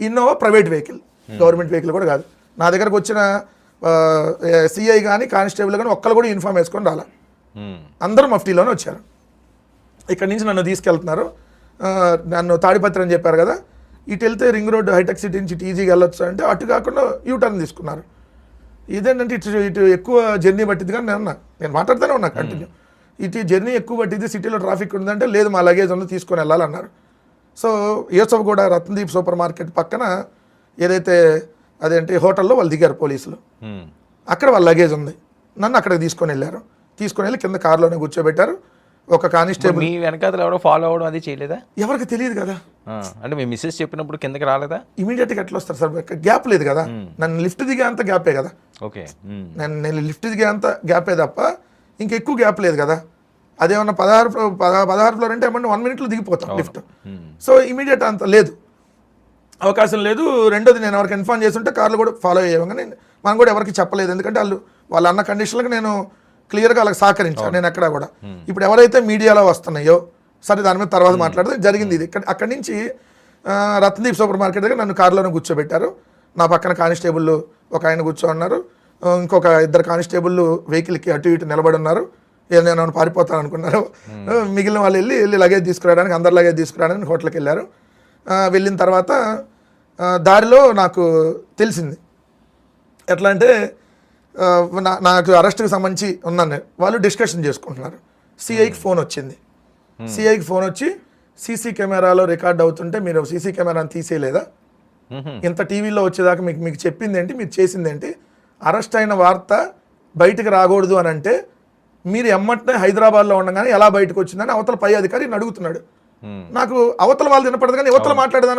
Innova private vehicle, government vehicle కూడా కాదు. నా దగ్గరకు వచ్చిన సిఐ కానీ కానిస్టేబుల్ కానీ ఒక్కరు కూడా యూనిఫామ్ వేసుకొని రాలా, అందరూ మఫ్టీలోనే వచ్చారు. ఇక్కడి నుంచి నన్ను తీసుకెళ్తున్నారు. నన్ను తాడిపత్రి అని చెప్పారు కదా, ఇటు వెళ్తే రింగ్ రోడ్ హైటెక్ సిటీ నుంచి ఈజీగా వెళ్ళొచ్చు అంటే అటు కాకుండా యూటర్న్ తీసుకున్నారు. ఇదేంటంటే ఇటు ఎక్కువ జర్నీ పట్టింది కానీ నేను మాట్లాడుతూనే ఉన్నా కంటిన్యూ. ఇటు జర్నీ ఎక్కువ పట్టింది, సిటీలో ట్రాఫిక్ ఉందంటే లేదు మా లగేజ్ ఉంది తీసుకొని వెళ్ళాలన్నారు. సో యూసఫ్ కూడా రత్నదీప్ సూపర్ మార్కెట్ పక్కన ఏదైతే అదేంటి హోటల్లో వాళ్ళు దిగారు పోలీసులు, అక్కడ వాళ్ళ లగేజ్ ఉంది, నన్ను అక్కడికి తీసుకొని వెళ్ళారు. తీసుకొని వెళ్ళి కింద కార్లోనే కూర్చోబెట్టారు. ఒక కానిస్టేబుల్ మీ వెనకాల ఎవరో ఫాలో అవ్వడం అది చేయలేదా? ఎవరికి తెలియదు కదా. అంటే మీ మిస్సెస్ చెప్పినప్పుడు కిందకి రాలేదా? ఇమీడియట్గా ఎట్లా వస్తారు సార్, గ్యాప్ లేదు కదా. నన్ను లిఫ్ట్ దిగే అంత గ్యాపే కదా. ఓకే, నేను లిఫ్ట్ దిగే అంత గ్యాపే తప్ప ఇంకెక్కువ గ్యాప్ లేదు కదా. అదేమన్నా 16 ఫ్లోర్ అంటే ఏమన్నా 1 minute దిగిపోతాం లిఫ్ట్. సో ఇమీడియట్ అంత లేదు, అవకాశం లేదు. రెండోది నేను ఎవరికి ఇన్ఫార్మ్ చేస్తుంటే కార్లు కూడా ఫాలో అయ్యాము, కానీ మనం కూడా ఎవరికి చెప్పలేదు. ఎందుకంటే వాళ్ళ అన్న కండిషన్లకు నేను క్లియర్గా వాళ్ళకి సహకరించాను నేను ఎక్కడా కూడా. ఇప్పుడు ఎవరైతే మీడియాలో వస్తున్నాయో సరే దాని మీద తర్వాత మాట్లాడితే జరిగింది ఇది. అక్కడి నుంచి రత్నదీప్ సూపర్ మార్కెట్ దగ్గర నన్ను కారులోనే కూర్చోబెట్టారు. నా పక్కన కానిస్టేబుల్ ఒక ఆయన కూర్చోన్నారు, ఇంకొక 2 కానిస్టేబుల్ వెహికల్కి అటు ఇటు నిలబడి ఉన్నారు. నేను పారిపోతాను అనుకున్నారు. మిగిలిన వాళ్ళు వెళ్ళి లగేజ్ తీసుకురావడానికి, అందరి లగేజ్ తీసుకురావడానికి హోటల్కి వెళ్ళారు. వెళ్ళిన తర్వాత దారిలో నాకు తెలిసింది ఎట్లా అంటే నాకు అరెస్ట్కి సంబంధించి ఉన్నాను, వాళ్ళు డిస్కషన్ చేసుకుంటున్నారు. సిఐకి ఫోన్ వచ్చింది. సిఐకి ఫోన్ వచ్చి సీసీ కెమెరాలో రికార్డ్ అవుతుంటే మీరు సీసీ కెమెరాని తీసేయలేదా, ఇంత టీవీలో వచ్చేదాకా మీకు చెప్పింది ఏంటి, మీరు చేసింది ఏంటి, అరెస్ట్ అయిన వార్త బయటకు రాకూడదు అని అంటే మీరు ఎమ్మటనే హైదరాబాద్లో ఉండగానే ఎలా బయటకు వచ్చిందని అవతల పై అధికారి అడుగుతున్నాడు. నాకు అవతల వాళ్ళు వినపడదు కానీ యువతలు మాట్లాడేదాన్ని